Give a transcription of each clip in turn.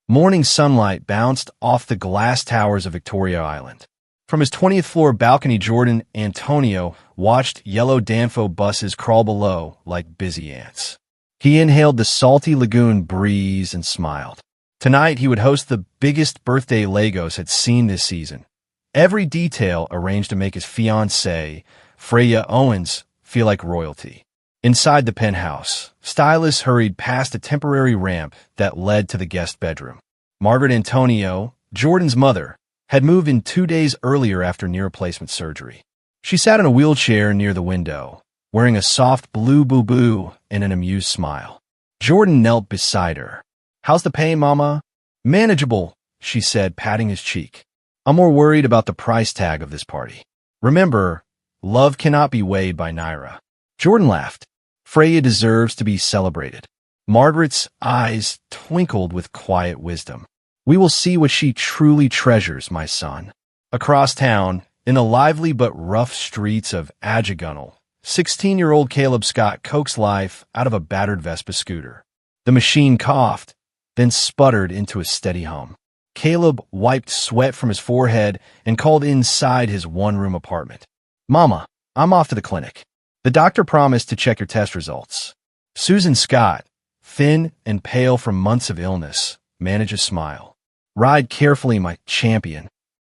Morning sunlight bounced off the glass towers of Victoria Island. From his 20th floor balcony, Jordan Antonio watched yellow Danfo buses crawl below like busy ants. He inhaled the salty lagoon breeze and smiled. Tonight, he would host the biggest birthday Lagos had seen this season. Every detail arranged to make his fiancée, Freya Owens, feel like royalty. Inside the penthouse, stylists hurried past a temporary ramp that led to the guest bedroom. Margaret Antonio, Jordan's mother, had moved in 2 days earlier after knee replacement surgery. She sat in a wheelchair near the window, wearing a soft blue boo-boo and an amused smile. Jordan knelt beside her. "How's the pain, Mama?" "Manageable," she said, patting his cheek. "I'm more worried about the price tag of this party. Remember, love cannot be weighed by Naira." Jordan laughed. Freya deserves to be celebrated. Margaret's eyes twinkled with quiet wisdom. "We will see what she truly treasures, my son." Across town, in the lively but rough streets of Ajagunal, 16-year-old Caleb Scott coaxed life out of a battered Vespa scooter. The machine coughed, then sputtered into a steady hum. Caleb wiped sweat from his forehead and called inside his one-room apartment. "Mama, I'm off to the clinic. The doctor promised to check your test results." Susan Scott, thin and pale from months of illness, managed a smile. "Ride carefully, my champion."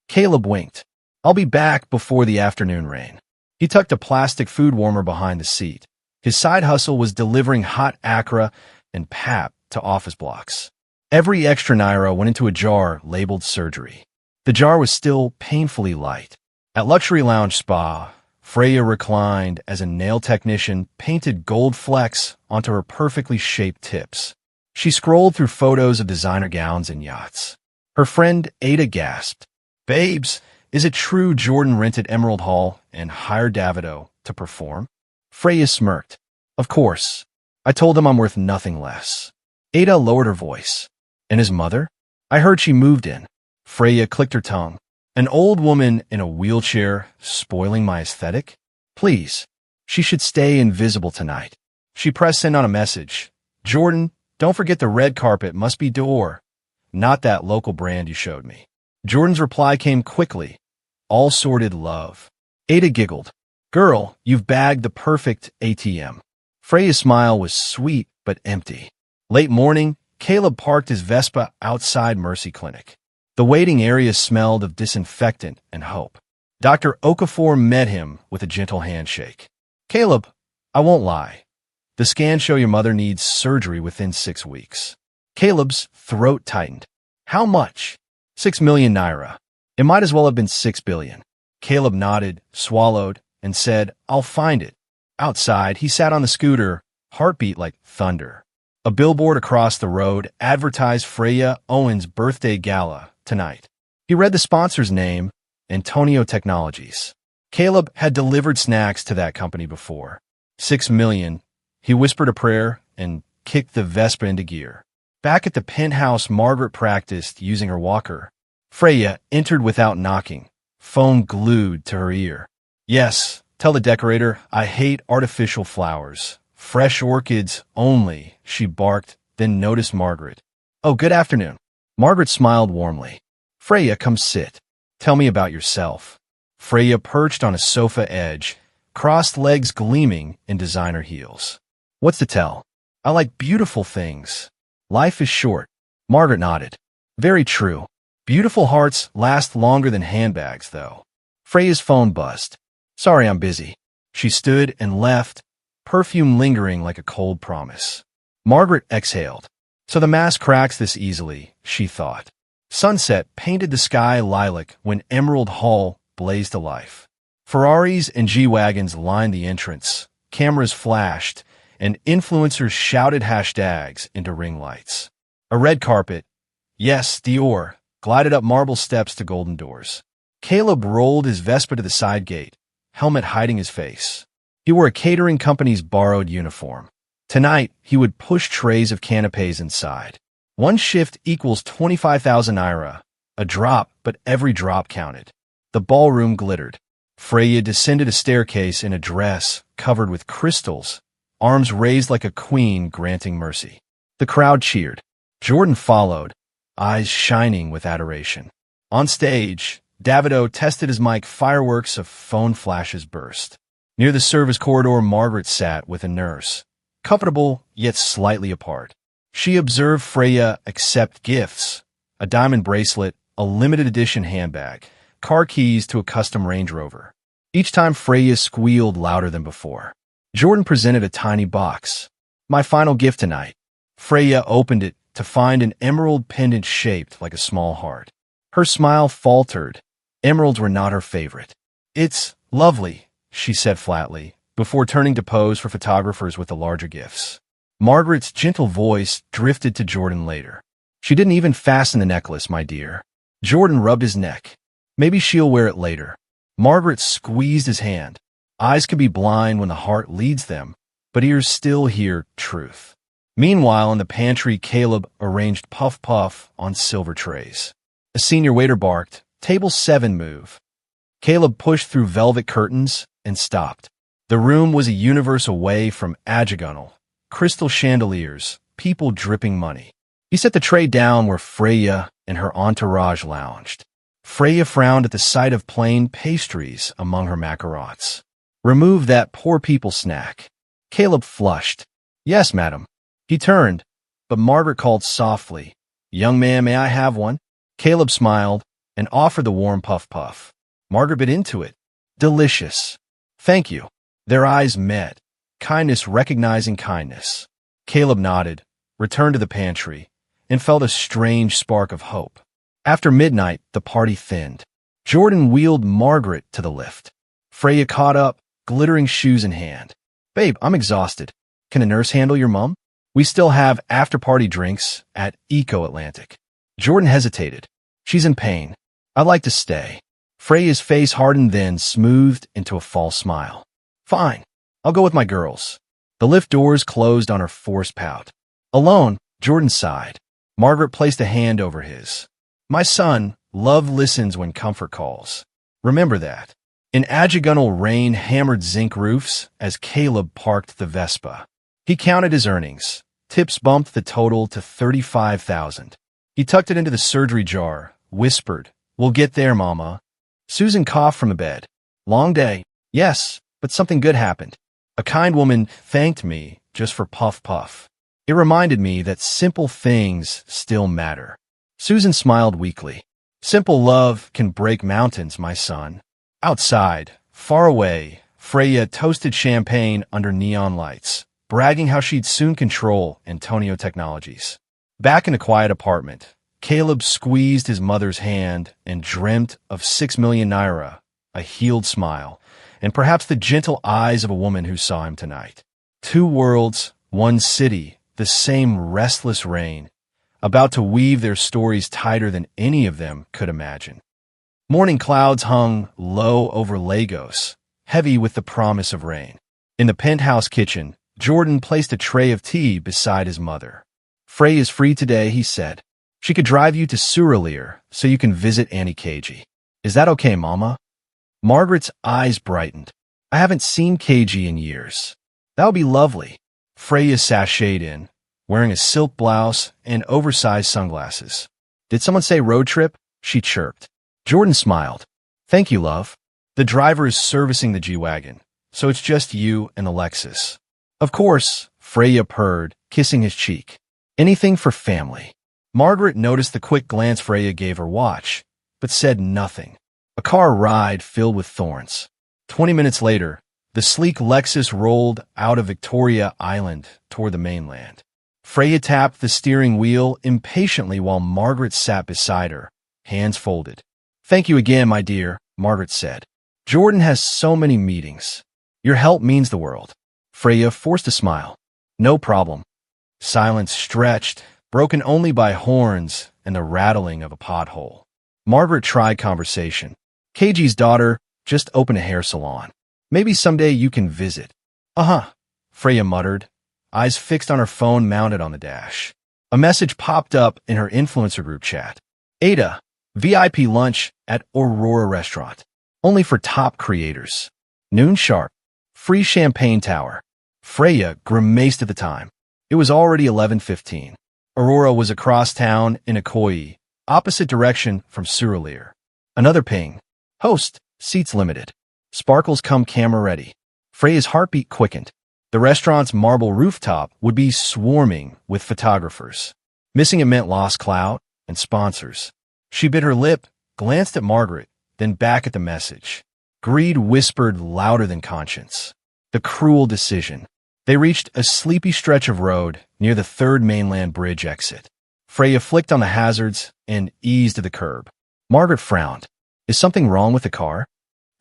Caleb winked. "I'll be back before the afternoon rain." He tucked a plastic food warmer behind the seat. His side hustle was delivering hot Accra and pap to office blocks. Every extra Naira went into a jar labeled surgery. The jar was still painfully light. At Luxury Lounge Spa, Freya reclined as a nail technician painted gold flecks onto her perfectly shaped tips. She scrolled through photos of designer gowns and yachts. Her friend Ada gasped, "Babes, is it true Jordan rented Emerald Hall and hired Davido to perform?" Freya smirked. "Of course. I told him I'm worth nothing less." Ada lowered her voice. "And his mother? I heard she moved in." Freya clicked her tongue. "An old woman in a wheelchair spoiling my aesthetic? Please, she should stay invisible tonight." She pressed send on a message. "Jordan, don't forget the red carpet must be Dior, not that local brand you showed me." Jordan's reply came quickly. "All sorted love." Ada giggled. "Girl, you've bagged the perfect ATM." Freya's smile was sweet but empty. Late morning, Caleb parked his Vespa outside Mercy Clinic. The waiting area smelled of disinfectant and hope. Dr. Okafor met him with a gentle handshake. "Caleb, I won't lie. The scans show your mother needs surgery within 6 weeks." Caleb's throat tightened. "How much?" 6 million Naira. It might as well have been 6 billion. Caleb nodded, swallowed, and said, "I'll find it." Outside, he sat on the scooter, heartbeat like thunder. A billboard across the road advertised Freya Owens' birthday gala tonight. He read the sponsor's name, Antonio Technologies. Caleb had delivered snacks to that company before. 6 million. He whispered a prayer and kicked the Vespa into gear. Back at the penthouse, Margaret practiced using her walker. Freya entered without knocking, phone glued to her ear. "Yes, tell the decorator I hate artificial flowers. Fresh orchids only," she barked, then noticed Margaret. "Oh, good afternoon." Margaret smiled warmly. "Freya, come sit. Tell me about yourself." Freya perched on a sofa edge, crossed legs gleaming in designer heels. "What's to tell? I like beautiful things. Life is short." Margaret nodded. "Very true. Beautiful hearts last longer than handbags, though." Freya's phone buzzed. "Sorry, I'm busy." She stood and left, perfume lingering like a cold promise. Margaret exhaled. So the mask cracks this easily, she thought. Sunset painted the sky lilac when Emerald Hall blazed to life. Ferraris and G-Wagons lined the entrance, cameras flashed, and influencers shouted hashtags into ring lights. A red carpet, yes, Dior, glided up marble steps to golden doors. Caleb rolled his Vespa to the side gate, helmet hiding his face. He wore a catering company's borrowed uniform. Tonight, he would push trays of canapes inside. One shift equals 25,000 Naira. A drop, but every drop counted. The ballroom glittered. Freya descended a staircase in a dress covered with crystals, arms raised like a queen granting mercy. The crowd cheered. Jordan followed, eyes shining with adoration. On stage, Davido tested his mic. Fireworks of phone flashes burst. Near the service corridor, Margaret sat with a nurse, comfortable yet slightly apart. She observed Freya accept gifts, a diamond bracelet, a limited edition handbag, car keys to a custom Range Rover. Each time Freya squealed louder than before. Jordan presented a tiny box. My final gift tonight. Freya opened it to find an emerald pendant shaped like a small heart. Her smile faltered. Emeralds were not her favorite. It's lovely, she said flatly, before turning to pose for photographers with the larger gifts. Margaret's gentle voice drifted to Jordan later. She didn't even fasten the necklace, my dear. Jordan rubbed his neck. Maybe she'll wear it later. Margaret squeezed his hand. Eyes can be blind when the heart leads them, but ears still hear truth. Meanwhile, in the pantry, Caleb arranged puff puff on silver trays. A senior waiter barked, "Table 7, move." Caleb pushed through velvet curtains and stopped. The room was a universe away from Ajagunal, crystal chandeliers, people dripping money. He set the tray down where Freya and her entourage lounged. Freya frowned at the sight of plain pastries among her macarons. "Remove that poor people snack." Caleb flushed. "Yes, madam." He turned, but Margaret called softly, "Young man, may I have one?" Caleb smiled and offered the warm puff puff. Margaret bit into it. "Delicious." "Thank you." Their eyes met, kindness recognizing kindness. Caleb nodded, returned to the pantry, and felt a strange spark of hope. After midnight, the party thinned. Jordan wheeled Margaret to the lift. Freya caught up, glittering shoes in hand. "Babe, I'm exhausted. Can a nurse handle your mom? We still have after-party drinks at Eco Atlantic." Jordan hesitated. "She's in pain. I'd like to stay." Freya's face hardened, then smoothed into a false smile. "Fine. I'll go with my girls." The lift doors closed on her forced pout. Alone, Jordan sighed. Margaret placed a hand over his. "My son, love listens when comfort calls. Remember that." In Ajagunal, rain hammered zinc roofs as Caleb parked the Vespa. He counted his earnings. Tips bumped the total to $35,000. He tucked it into the surgery jar, whispered, "We'll get there, Mama." Susan coughed from the bed. "Long day." "Yes, but something good happened. A kind woman thanked me just for puff puff. It reminded me that simple things still matter." Susan smiled weakly. "Simple love can break mountains, my son." Outside, far away, Freya toasted champagne under neon lights, bragging how she'd soon control Antonio Technologies. Back in a quiet apartment, Caleb squeezed his mother's hand and dreamt of 6 million naira, a healed smile, and perhaps the gentle eyes of a woman who saw him tonight. Two worlds, one city, the same restless rain, about to weave their stories tighter than any of them could imagine. Morning clouds hung low over Lagos, heavy with the promise of rain. In the penthouse kitchen, Jordan placed a tray of tea beside his mother. "Frey is free today," he said. "She could drive you to Suralere so you can visit Auntie KG. Is that okay, Mama?" Margaret's eyes brightened. "I haven't seen KG in years." "That would be lovely." Freya sashayed in, wearing a silk blouse and oversized sunglasses. "Did someone say road trip?" she chirped. Jordan smiled. "Thank you, love. The driver is servicing the G-Wagon, so it's just you and Alexis." "Of course," Freya purred, kissing his cheek. "Anything for family." Margaret noticed the quick glance Freya gave her watch, but said nothing. A car ride filled with thorns. 20 minutes later, the sleek Lexus rolled out of Victoria Island toward the mainland. Freya tapped the steering wheel impatiently while Margaret sat beside her, hands folded. "Thank you again, my dear," Margaret said. "Jordan has so many meetings. Your help means the world." Freya forced a smile. "No problem." Silence stretched, broken only by horns and the rattling of a pothole. Margaret tried conversation. "KG's daughter just opened a hair salon. Maybe someday you can visit." "Uh-huh," Freya muttered, eyes fixed on her phone mounted on the dash. A message popped up in her influencer group chat. "Ada, VIP lunch at Aurora Restaurant. Only for top creators. Noon sharp. Free champagne tower." Freya grimaced at the time. It was already 11:15. Aurora was across town in Ikoyi, opposite direction from Suralire. Another ping. Host, seats limited. Sparkles come camera ready. Freya's heartbeat quickened. The restaurant's marble rooftop would be swarming with photographers. Missing it meant lost clout and sponsors. She bit her lip, glanced at Margaret, then back at the message. Greed whispered louder than conscience. The cruel decision. They reached a sleepy stretch of road near the third mainland bridge exit. Freya flicked on the hazards and eased to the curb. Margaret frowned. Is something wrong with the car?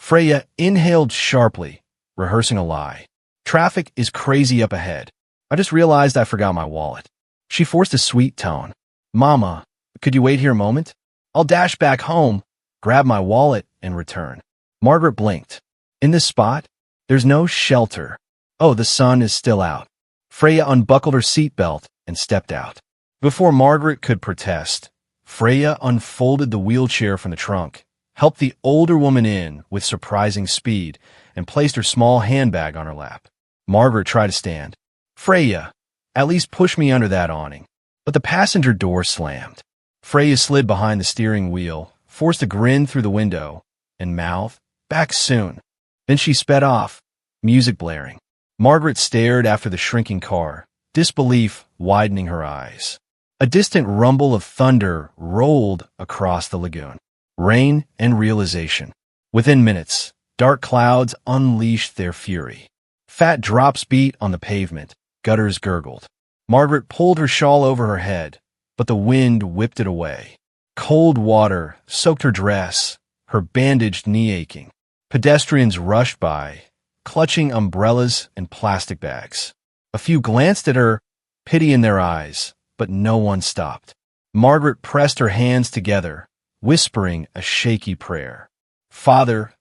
Freya inhaled sharply, rehearsing a lie. Traffic is crazy up ahead. I just realized I forgot my wallet. She forced a sweet tone. Mama, could you wait here a moment? I'll dash back home, grab my wallet, and return. Margaret blinked. In this spot, there's no shelter. Oh, the sun is still out. Freya unbuckled her seatbelt and stepped out. Before Margaret could protest, Freya unfolded the wheelchair from the trunk, helped the older woman in with surprising speed, and placed her small handbag on her lap. Margaret tried to stand. Freya, at least push me under that awning. But the passenger door slammed. Freya slid behind the steering wheel, forced a grin through the window, and mouthed, back soon. Then she sped off, music blaring. Margaret stared after the shrinking car, disbelief widening her eyes. A distant rumble of thunder rolled across the lagoon. Rain and realization. Within minutes, dark clouds unleashed their fury. Fat drops beat on the pavement. Gutters gurgled. Margaret pulled her shawl over her head, but the wind whipped it away. Cold water soaked her dress, her bandaged knee aching. Pedestrians rushed by, clutching umbrellas and plastic bags. A few glanced at her, pity in their eyes, but no one stopped. Margaret pressed her hands together, whispering a shaky prayer. Father,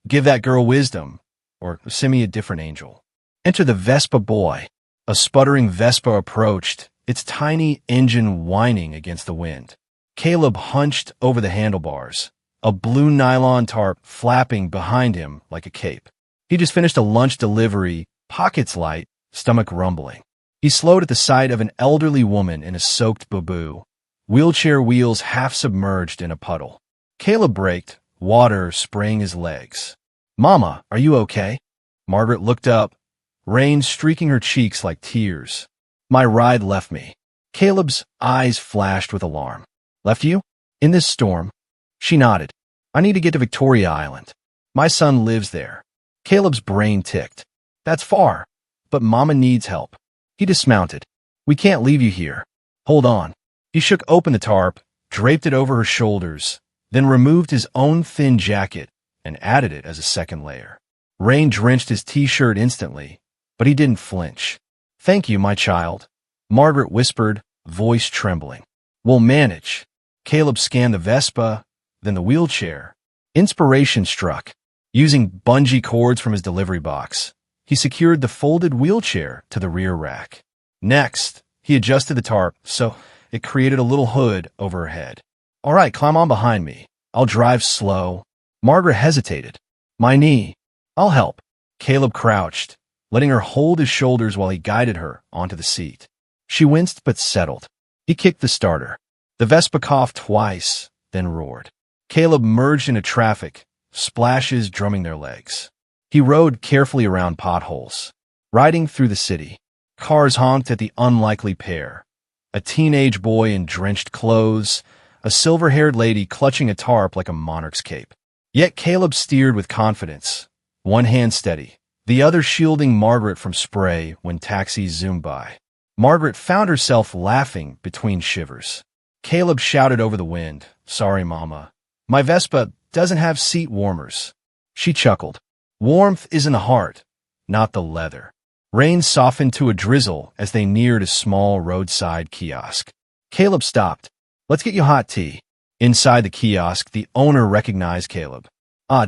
give that girl wisdom, or send me a different angel. Enter the Vespa boy. A sputtering Vespa approached, its tiny engine whining against the wind. Caleb hunched over the handlebars, a blue nylon tarp flapping behind him like a cape. He just finished a lunch delivery, pockets light, stomach rumbling. He slowed at the sight of an elderly woman in a soaked baboo, wheelchair wheels half submerged in a puddle. Caleb braked, water spraying his legs. Mama, are you okay? Margaret looked up, rain streaking her cheeks like tears. My ride left me. Caleb's eyes flashed with alarm. Left you? In this storm? She nodded. I need to get to Victoria Island. My son lives there. Caleb's brain ticked. That's far, but Mama needs help. He dismounted. We can't leave you here. Hold on. He shook open the tarp, draped it over her shoulders, then removed his own thin jacket and added it as a second layer. Rain drenched his t-shirt instantly, but he didn't flinch. Thank you, my child, Margaret whispered, voice trembling. We'll manage. Caleb scanned the Vespa, then the wheelchair. Inspiration struck. Using bungee cords from his delivery box, he secured the folded wheelchair to the rear rack. Next, he adjusted the tarp so it created a little hood over her head. All right, climb on behind me. I'll drive slow. Margaret hesitated. My knee. I'll help. Caleb crouched, letting her hold his shoulders while he guided her onto the seat. She winced but settled. He kicked the starter. The Vespa coughed twice, then roared. Caleb merged into traffic, splashes drumming their legs. He rode carefully around potholes. Riding through the city, cars honked at the unlikely pair. A teenage boy in drenched clothes, a silver-haired lady clutching a tarp like a monarch's cape. Yet Caleb steered with confidence, one hand steady, the other shielding Margaret from spray when taxis zoomed by. Margaret found herself laughing between shivers. Caleb shouted over the wind, Sorry, Mama. My Vespa doesn't have seat warmers. She chuckled. Warmth is in the heart, not the leather. Rain softened to a drizzle as they neared a small roadside kiosk. Caleb stopped. Let's get you hot tea. Inside the kiosk, the owner recognized Caleb.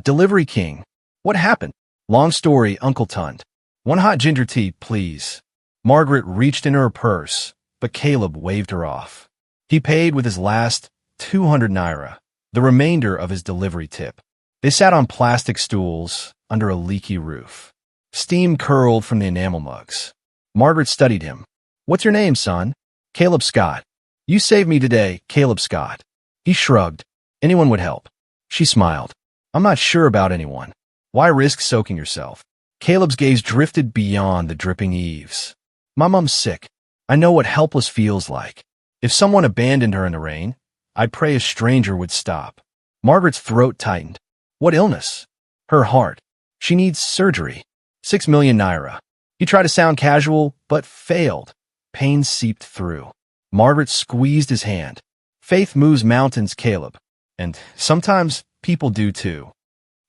Delivery king. What happened? Long story, Uncle Tund. One hot ginger tea, please. Margaret reached into her purse, but Caleb waved her off. He paid with his last 200 naira, the remainder of his delivery tip. They sat on plastic stools under a leaky roof. Steam curled from the enamel mugs. Margaret studied him. What's your name, son? Caleb Scott. You saved me today, Caleb Scott. He shrugged. Anyone would help. She smiled. I'm not sure about anyone. Why risk soaking yourself? Caleb's gaze drifted beyond the dripping eaves. My mom's sick. I know what helpless feels like. If someone abandoned her in the rain, I'd pray a stranger would stop. Margaret's throat tightened. What illness? Her heart. She needs surgery. 6 million naira. He tried to sound casual, but failed. Pain seeped through. Margaret squeezed his hand. Faith moves mountains, Caleb. And sometimes people do too.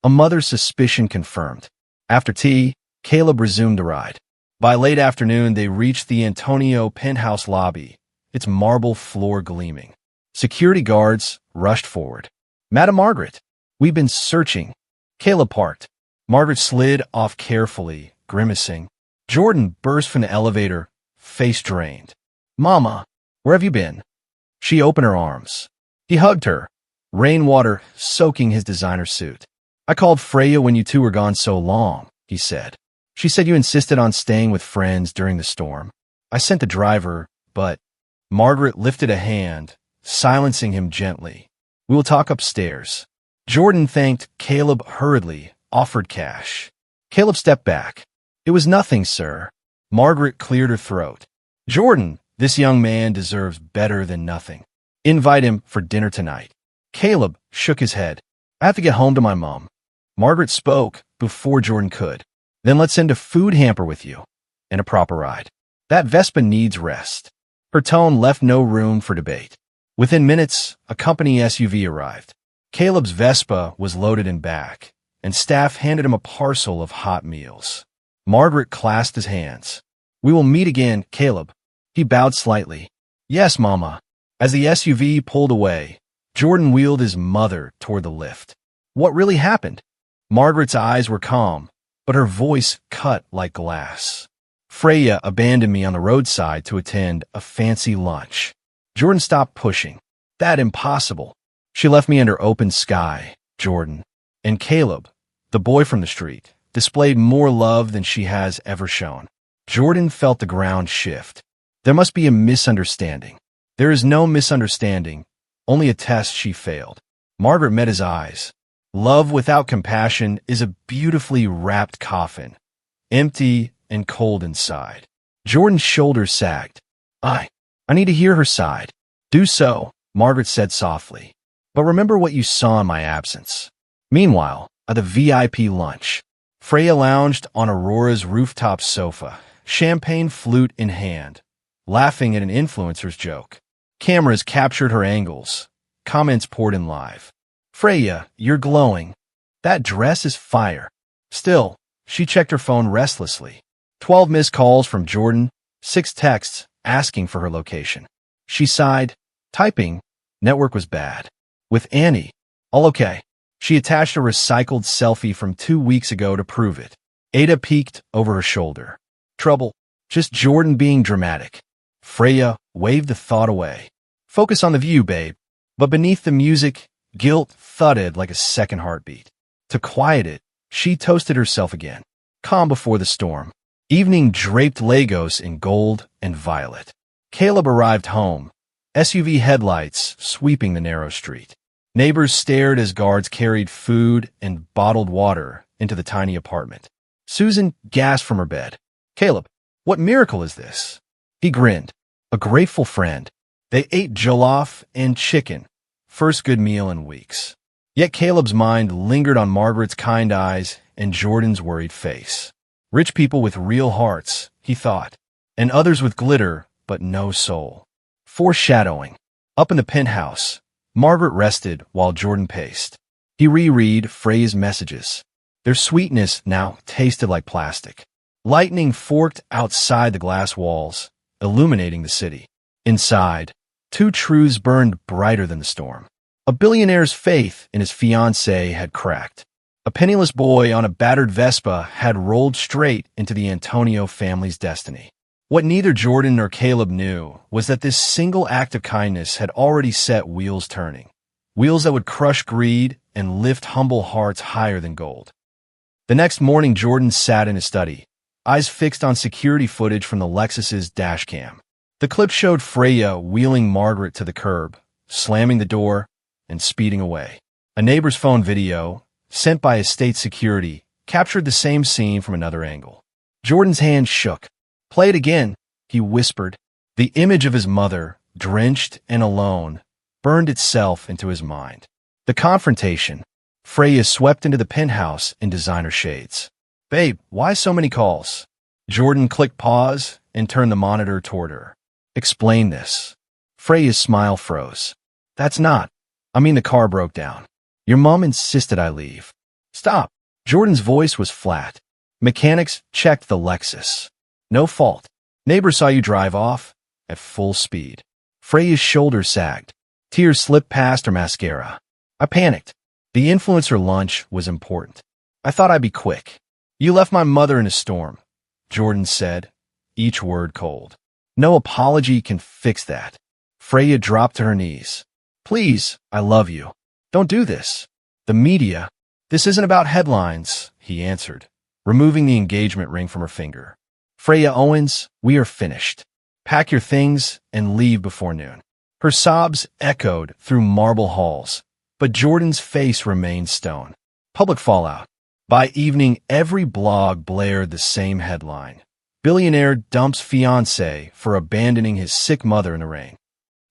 A mother's suspicion confirmed. After tea, Caleb resumed the ride. By late afternoon, they reached the Antonio penthouse lobby, its marble floor gleaming. Security guards rushed forward. Madam Margaret, we've been searching. Caleb parked. Margaret slid off carefully, grimacing. Jordan burst from the elevator, face drained. Mama, where have you been? She opened her arms. He hugged her, rainwater soaking his designer suit. I called Freya when you two were gone so long, he said. She said you insisted on staying with friends during the storm. I sent the driver, but Margaret lifted a hand, silencing him gently. We will talk upstairs. Jordan thanked Caleb hurriedly, offered cash. Caleb stepped back. It was nothing, sir. Margaret cleared her throat. Jordan, this young man deserves better than nothing. Invite him for dinner tonight. Caleb shook his head. I have to get home to my mom. Margaret spoke before Jordan could. Then let's send a food hamper with you and a proper ride. That Vespa needs rest. Her tone left no room for debate. Within minutes, a company SUV arrived. Caleb's Vespa was loaded in back, and staff handed him a parcel of hot meals. Margaret clasped his hands. We will meet again, Caleb. He bowed slightly. Yes, Mama. As the SUV pulled away, Jordan wheeled his mother toward the lift. What really happened? Margaret's eyes were calm, but her voice cut like glass. Freya abandoned me on the roadside to attend a fancy lunch. Jordan stopped pushing. That impossible. She left me under open sky, Jordan. And Caleb, the boy from the street, displayed more love than she has ever shown. Jordan felt the ground shift. There must be a misunderstanding. There is no misunderstanding, only a test she failed. Margaret met his eyes. Love without compassion is a beautifully wrapped coffin, empty and cold inside. Jordan's shoulders sagged. I need to hear her side. Do so, Margaret said softly. But remember what you saw in my absence. Meanwhile, at the VIP lunch, Freya lounged on Aurora's rooftop sofa, champagne flute in hand, laughing at an influencer's joke. Cameras captured her angles. Comments poured in live. Freya, you're glowing. That dress is fire. Still, she checked her phone restlessly. 12 missed calls from Jordan, 6 texts asking for her location. She sighed. Typing. Network was bad. With Annie. All okay. She attached a recycled selfie from 2 weeks ago to prove it. Ada peeked over her shoulder. Trouble. Just Jordan being dramatic. Freya waved the thought away. Focus on the view, babe. But beneath the music, guilt thudded like a second heartbeat. To quiet it, she toasted herself again. Calm before the storm. Evening draped Lagos in gold and violet. Caleb arrived home, SUV headlights sweeping the narrow street. Neighbors stared as guards carried food and bottled water into the tiny apartment. Susan gasped from her bed. Caleb, what miracle is this? He grinned. A grateful friend. They ate jollof and chicken. First good meal in weeks. Yet Caleb's mind lingered on Margaret's kind eyes and Jordan's worried face. Rich people with real hearts, he thought, and others with glitter but no soul. Foreshadowing. Up in the penthouse, Margaret rested while Jordan paced. He reread Freya's messages. Their sweetness now tasted like plastic. Lightning forked outside the glass walls, illuminating the city. Inside, 2 truths burned brighter than the storm. A billionaire's faith in his fiancée had cracked. A penniless boy on a battered Vespa had rolled straight into the Antonio family's destiny. What neither Jordan nor Caleb knew was that this single act of kindness had already set wheels turning. Wheels that would crush greed and lift humble hearts higher than gold. The next morning, Jordan sat in his study, eyes fixed on security footage from the Lexus's dash cam. The clip showed Freya wheeling Margaret to the curb, slamming the door, and speeding away. A neighbor's phone video, sent by estate security, captured the same scene from another angle. Jordan's hand shook. "Play it again," he whispered. The image of his mother, drenched and alone, burned itself into his mind. The confrontation. Freya swept into the penthouse in designer shades. "Babe, why so many calls?" Jordan clicked pause and turned the monitor toward her. "Explain this." Freya's smile froze. The car broke down. Your mom insisted I leave." "Stop." Jordan's voice was flat. "Mechanics checked the Lexus. No fault. Neighbors saw you drive off at full speed." Freya's shoulders sagged. Tears slipped past her mascara. "I panicked. The influencer lunch was important. I thought I'd be quick." "You left my mother in a storm," Jordan said, each word cold. "No apology can fix that." Freya dropped to her knees. "Please, I love you. Don't do this." "The media. This isn't about headlines," he answered, removing the engagement ring from her finger. "Freya Owens, we are finished. Pack your things and leave before noon." Her sobs echoed through marble halls, but Jordan's face remained stone. Public fallout. By evening, every blog blared the same headline. Billionaire dumps fiancé for abandoning his sick mother in the rain.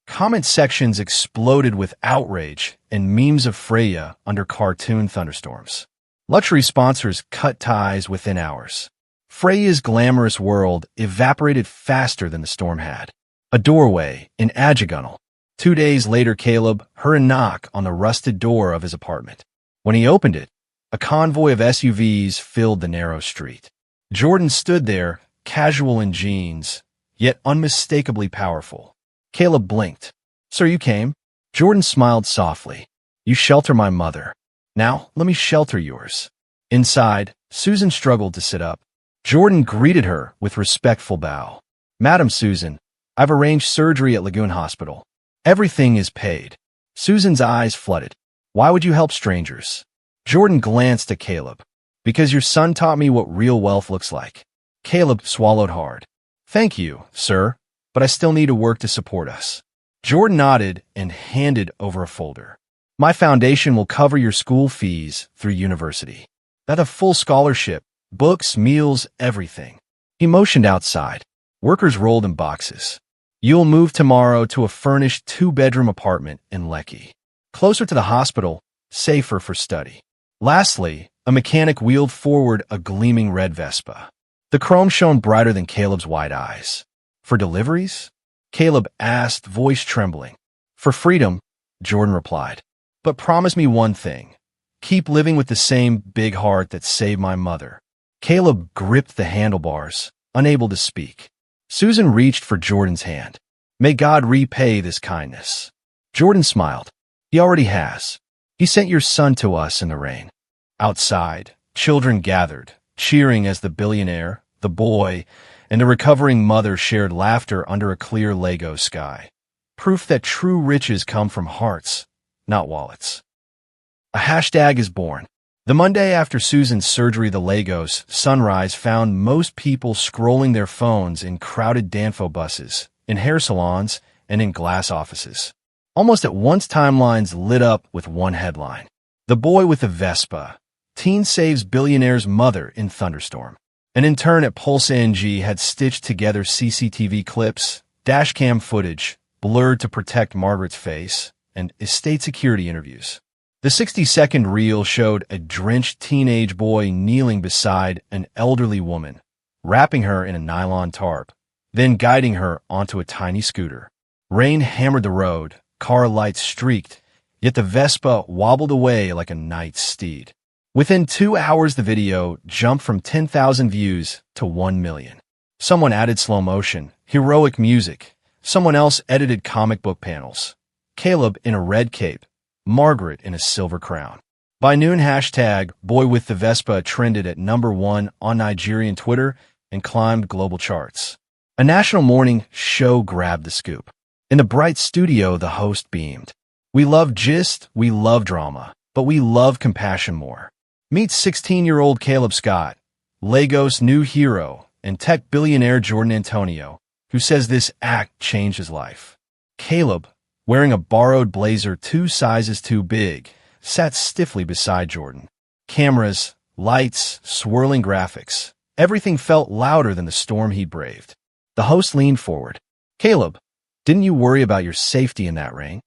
Comment sections exploded with outrage and memes of Freya under cartoon thunderstorms. Luxury sponsors cut ties within hours. Freya's glamorous world evaporated faster than the storm had. A doorway in Ajagunal. 2 days later, Caleb heard a knock on the rusted door of his apartment. When he opened it, a convoy of SUVs filled the narrow street. Jordan stood there, casual in jeans, yet unmistakably powerful. Caleb blinked. "Sir, you came?" Jordan smiled softly. "You shelter my mother. Now, let me shelter yours." Inside, Susan struggled to sit up. Jordan greeted her with respectful bow. "Madam Susan, I've arranged surgery at Lagoon Hospital. Everything is paid." Susan's eyes flooded. "Why would you help strangers?" Jordan glanced at Caleb. "Because your son taught me what real wealth looks like." Caleb swallowed hard. "Thank you, sir, but I still need to work to support us." Jordan nodded and handed over a folder. "My foundation will cover your school fees through university. That's a full scholarship, books, meals, everything." He motioned outside. Workers rolled in boxes. "You'll move tomorrow to a furnished 2-bedroom apartment in Lekki. Closer to the hospital, safer for study." Lastly, a mechanic wheeled forward a gleaming red Vespa. The chrome shone brighter than Caleb's wide eyes. "For deliveries?" Caleb asked, voice trembling. "For freedom," Jordan replied. "But promise me one thing. Keep living with the same big heart that saved my mother." Caleb gripped the handlebars, unable to speak. Susan reached for Jordan's hand. "May God repay this kindness." Jordan smiled. "He already has. He sent your son to us in the rain." Outside, children gathered, cheering as the billionaire, the boy, and the recovering mother shared laughter under a clear Lego sky. Proof that true riches come from hearts, not wallets. A hashtag is born. The Monday after Susan's surgery, the Lagos Sunrise found most people scrolling their phones in crowded Danfo buses, in hair salons, and in glass offices. Almost at once, timelines lit up with one headline. "The boy with the Vespa. Teen saves billionaire's mother in thunderstorm." An intern at Pulse NG had stitched together CCTV clips, dashcam footage, blurred to protect Margaret's face, and estate security interviews. The 60-second reel showed a drenched teenage boy kneeling beside an elderly woman, wrapping her in a nylon tarp, then guiding her onto a tiny scooter. Rain hammered the road, car lights streaked, yet the Vespa wobbled away like a knight's steed. Within 2 hours, the video jumped from 10,000 views to 1 million. Someone added slow motion, heroic music. Someone else edited comic book panels. Caleb in a red cape, Margaret in a silver crown. By noon, hashtag Boy with the Vespa trended at #1 on Nigerian Twitter and climbed global charts. A national morning show grabbed the scoop. In the bright studio, the host beamed. "We love gist, we love drama, but we love compassion more." Meet 16-year-old Caleb Scott, Lagos' new hero, and tech billionaire Jordan Antonio, who says this act changed his life. Caleb, wearing a borrowed blazer 2 sizes too big, sat stiffly beside Jordan. Cameras, lights, swirling graphics. Everything felt louder than the storm he'd braved. The host leaned forward. "Caleb, didn't you worry about your safety in that ring?"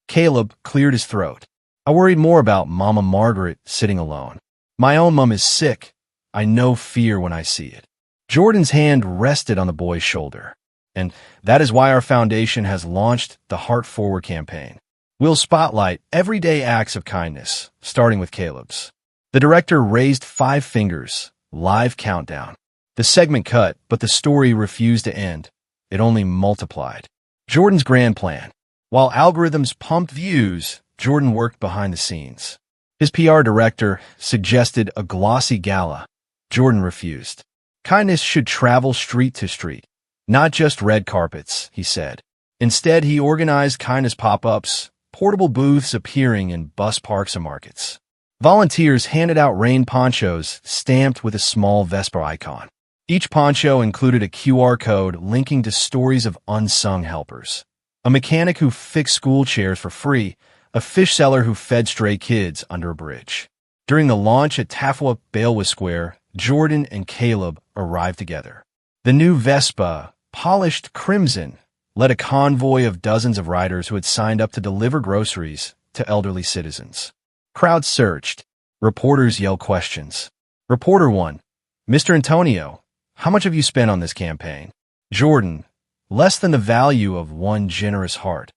Caleb cleared his throat. "I worried more about Mama Margaret sitting alone. My own mom is sick. I know fear when I see it." Jordan's hand rested on the boy's shoulder. "And that is why our foundation has launched the Heart Forward campaign. We'll spotlight everyday acts of kindness, starting with Caleb's." The director raised 5 fingers, live countdown. The segment cut, but the story refused to end. It only multiplied. Jordan's grand plan. While algorithms pumped views, Jordan worked behind the scenes. His PR director suggested a glossy gala. Jordan refused. Kindness should travel street to street, not just red carpets, he said. Instead, he organized kindness pop-ups, portable booths appearing in bus parks and markets. Volunteers handed out rain ponchos stamped with a small Vespa icon. Each poncho included a QR code linking to stories of unsung helpers. A mechanic who fixed school chairs for free, a fish seller who fed stray kids under a bridge. During the launch at Tafwa Balewa Square, Jordan and Caleb arrived together. The new Vespa, polished crimson, led a convoy of dozens of riders who had signed up to deliver groceries to elderly citizens. Crowds surged. Reporters yelled questions. Reporter 1, "Mr. Antonio, how much have you spent on this campaign?" Jordan, "Less than the value of one generous heart,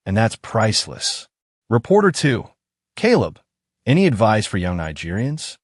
and that's priceless." Reporter 2, "Caleb, any advice for young Nigerians?"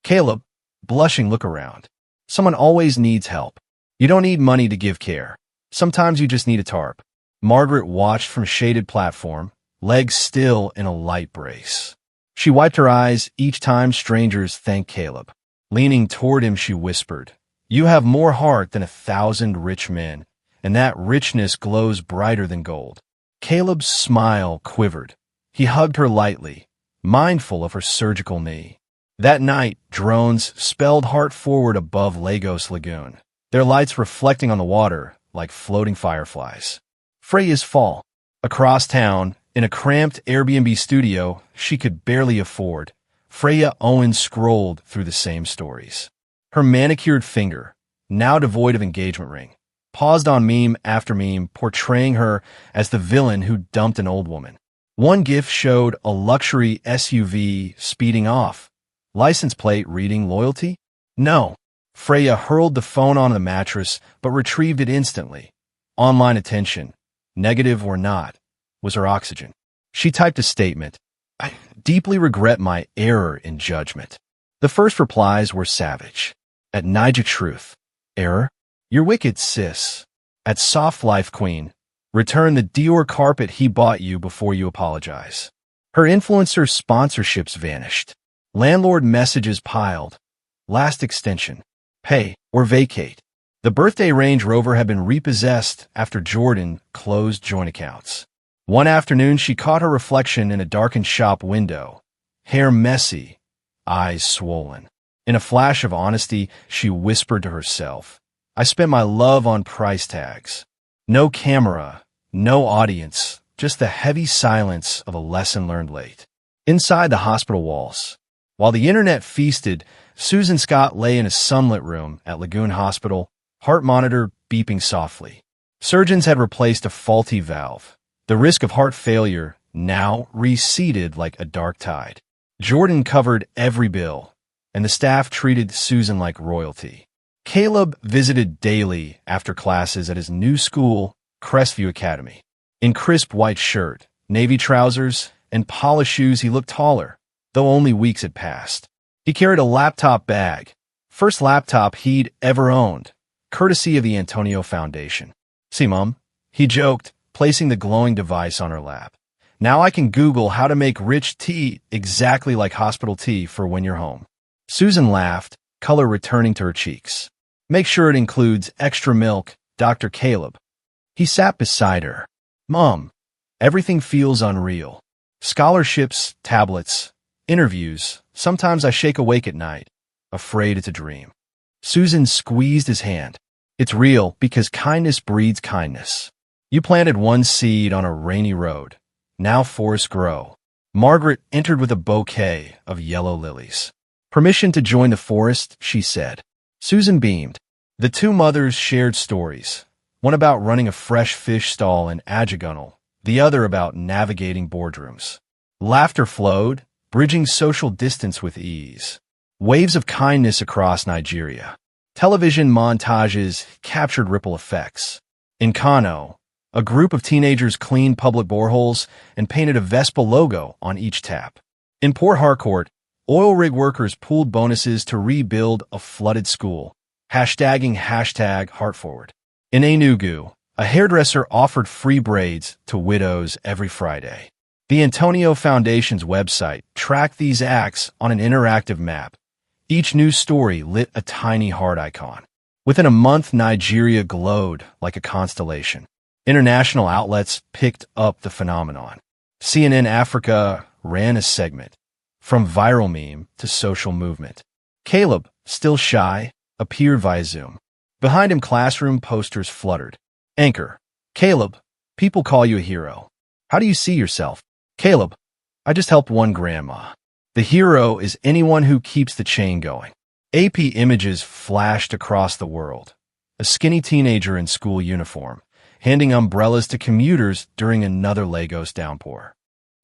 Caleb, blushing, "Look around. Someone always needs help. You don't need money to give care. Sometimes you just need a tarp." Margaret watched from a shaded platform, legs still in a light brace. She wiped her eyes each time strangers thanked Caleb. Leaning toward him, she whispered, "You have more heart than 1,000 rich men, and that richness glows brighter than gold." Caleb's smile quivered. He hugged her lightly, mindful of her surgical knee. That night, drones spelled Heart Forward above Lagos Lagoon, their lights reflecting on the water like floating fireflies. Freya's fall. Across town, in a cramped Airbnb studio she could barely afford, Freya Owen scrolled through the same stories. Her manicured finger, now devoid of engagement ring, paused on meme after meme, portraying her as the villain who dumped an old woman. One GIF showed a luxury SUV speeding off. License plate reading loyalty? No. Freya hurled the phone on the mattress, but retrieved it instantly. Online attention, negative or not, was her oxygen. She typed a statement. "I deeply regret my error in judgment." The first replies were savage. At Niger Truth, "Error? You're wicked, sis." At Soft Life Queen, "Return the Dior carpet he bought you before you apologize." Her influencer sponsorships vanished. Landlord messages piled. Last extension. Pay or vacate. The birthday Range Rover had been repossessed after Jordan closed joint accounts. One afternoon, she caught her reflection in a darkened shop window. Hair messy, eyes swollen. In a flash of honesty, she whispered to herself, "I spent my love on price tags." No camera, no audience, just the heavy silence of a lesson learned late. Inside the hospital walls, while the internet feasted, Susan Scott lay in a sunlit room at Lagoon Hospital, heart monitor beeping softly. Surgeons had replaced a faulty valve. The risk of heart failure now receded like a dark tide. Jordan covered every bill, and the staff treated Susan like royalty. Caleb visited daily after classes at his new school, Crestview Academy. In crisp white shirt, navy trousers, and polished shoes, he looked taller, though only weeks had passed. He carried a laptop bag, first laptop he'd ever owned, courtesy of the Antonio Foundation. "See, Mom," he joked, placing the glowing device on her lap. "Now I can Google how to make rich tea exactly like hospital tea for when you're home." Susan laughed, color returning to her cheeks. "Make sure it includes extra milk, Dr. Caleb." He sat beside her. "Mom, everything feels unreal. Scholarships, tablets, interviews. Sometimes I shake awake at night, afraid it's a dream." Susan squeezed his hand. It's real because kindness breeds kindness. You planted one seed on a rainy road. Now forests grow. Margaret entered with a bouquet of yellow lilies. Permission to join the forest, she said. Susan beamed. The two mothers shared stories, one about running a fresh fish stall in Ajagunal, the other about navigating boardrooms. Laughter flowed, bridging social distance with ease. Waves of kindness across Nigeria. Television montages captured ripple effects. In Kano, a group of teenagers cleaned public boreholes and painted a Vespa logo on each tap. In Port Harcourt, oil rig workers pooled bonuses to rebuild a flooded school, hashtagging #HeartForward. In Enugu, a hairdresser offered free braids to widows every Friday. The Antonio Foundation's website tracked these acts on an interactive map. Each news story lit a tiny heart icon. Within a month, Nigeria glowed like a constellation. International outlets picked up the phenomenon. CNN Africa ran a segment, from viral meme to social movement. Caleb, still shy, appeared via Zoom. Behind him, classroom posters fluttered. Anchor: Caleb, people call you a hero. How do you see yourself? Caleb: I just helped one grandma. The hero is anyone who keeps the chain going. AP images flashed across the world. A skinny teenager in school uniform, handing umbrellas to commuters during another Lagos downpour.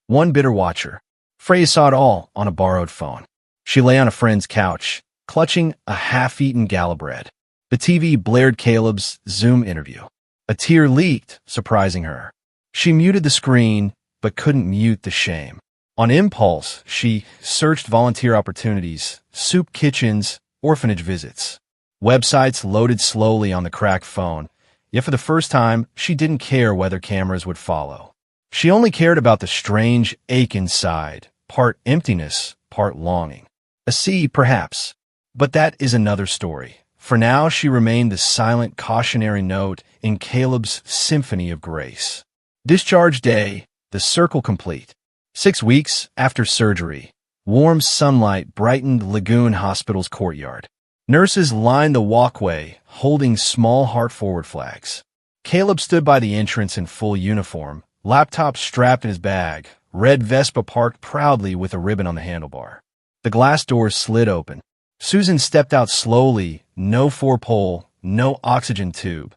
One bitter watcher. Freya saw it all on a borrowed phone. She lay on a friend's couch, clutching a half-eaten gala bread. The TV blared Caleb's Zoom interview. A tear leaked, surprising her. She muted the screen, but couldn't mute the shame. On impulse, she searched volunteer opportunities, soup kitchens, orphanage visits. Websites loaded slowly on the cracked phone, yet for the first time, she didn't care whether cameras would follow. She only cared about the strange ache inside, part emptiness, part longing. A sea, perhaps. But that is another story. For now, she remained the silent cautionary note in Caleb's symphony of grace. Discharge day, the circle complete. 6 weeks after surgery, warm sunlight brightened Lagoon Hospital's courtyard. Nurses lined the walkway, holding small heart-forward flags. Caleb stood by the entrance in full uniform, laptop strapped in his bag, red Vespa parked proudly with a ribbon on the handlebar. The glass doors slid open. Susan stepped out slowly, no four-pole, no oxygen tube,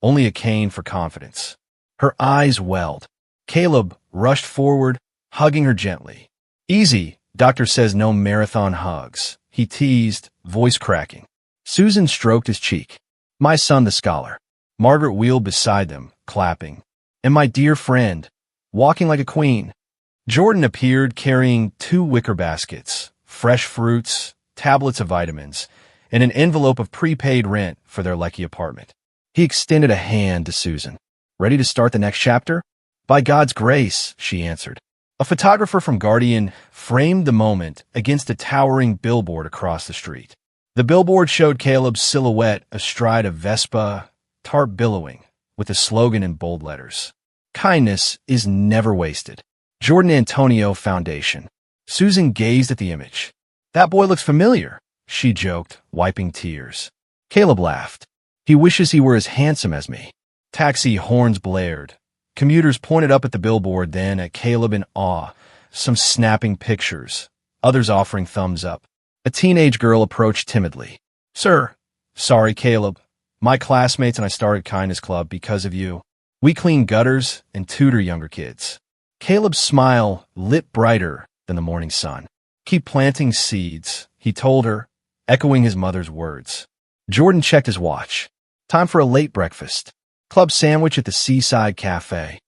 only a cane for confidence. Her eyes welled. Caleb rushed forward, hugging her gently. Easy, doctor says no marathon hugs, he teased, voice cracking. Susan stroked his cheek. My son, the scholar. Margaret wheeled beside them, clapping. And my dear friend, walking like a queen. Jordan appeared carrying 2 wicker baskets, fresh fruits, tablets of vitamins, and an envelope of prepaid rent for their Lekki apartment. He extended a hand to Susan. Ready to start the next chapter? By God's grace, she answered. A photographer from Guardian framed the moment against a towering billboard across the street. The billboard showed Caleb's silhouette astride a Vespa, tarp billowing, with a slogan in bold letters. Kindness is never wasted. Jordan Antonio Foundation. Susan gazed at the image. That boy looks familiar, she joked, wiping tears. Caleb laughed. He wishes he were as handsome as me. Taxi horns blared. Commuters pointed up at the billboard, then at Caleb in awe, some snapping pictures, others offering thumbs up. A teenage girl approached timidly. Sir, sorry, Caleb. My classmates and I started Kindness Club because of you. We clean gutters and tutor younger kids. Caleb's smile lit brighter than the morning sun. Keep planting seeds, he told her, echoing his mother's words. Jordan checked his watch. Time for a late breakfast. Club sandwich at the Seaside Cafe.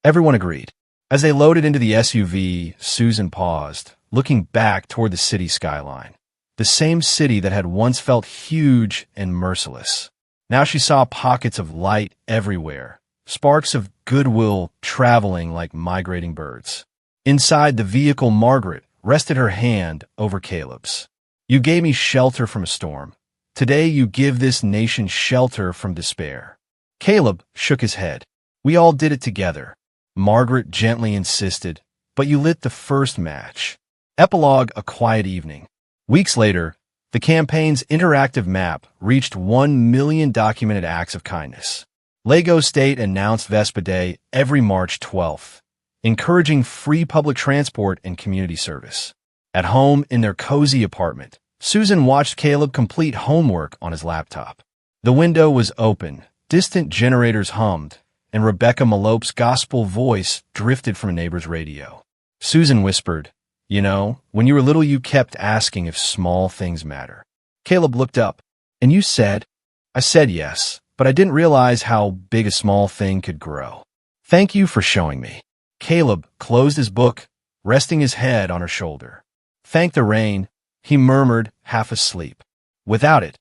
Everyone agreed. As they loaded into the SUV, Susan paused, looking back toward the city skyline. The same city that had once felt huge and merciless. Now she saw pockets of light everywhere, sparks of goodwill traveling like migrating birds. Inside the vehicle, Margaret rested her hand over Caleb's. You gave me shelter from a storm. Today you give this nation shelter from despair. Caleb shook his head. We all did it together. Margaret gently insisted, but you lit the first match. Epilogue: a quiet evening. Weeks later, The campaign's interactive map reached 1 million documented acts of kindness. Lagos State announced Vespa Day every March 12th, encouraging free public transport and community service. At home in their cozy apartment, Susan watched Caleb complete homework on his laptop. The window was open, distant generators hummed, and Rebecca Malope's gospel voice drifted from a neighbor's radio. Susan whispered, "You know, when you were little you kept asking if small things matter." Caleb looked up. "And you said?" "I said yes, but I didn't realize how big a small thing could grow. Thank you for showing me." Caleb closed his book, resting his head on her shoulder. "Thank the rain," he murmured, half asleep. "Without it,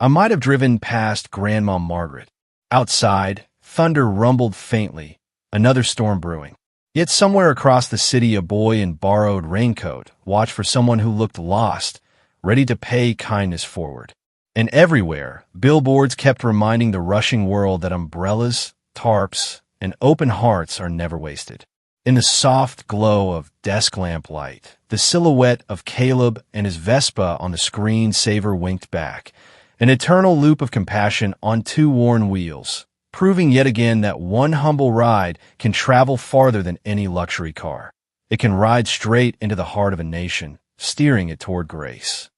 I might have driven past Grandma Margaret." Outside, thunder rumbled faintly, another storm brewing. Yet somewhere across the city a boy in borrowed raincoat watched for someone who looked lost, ready to pay kindness forward. And everywhere, billboards kept reminding the rushing world that umbrellas, tarps, and open hearts are never wasted. In the soft glow of desk lamp light, the silhouette of Caleb and his Vespa on the screen-saver winked back, an eternal loop of compassion on two worn wheels, proving yet again that one humble ride can travel farther than any luxury car. It can ride straight into the heart of a nation, steering it toward grace.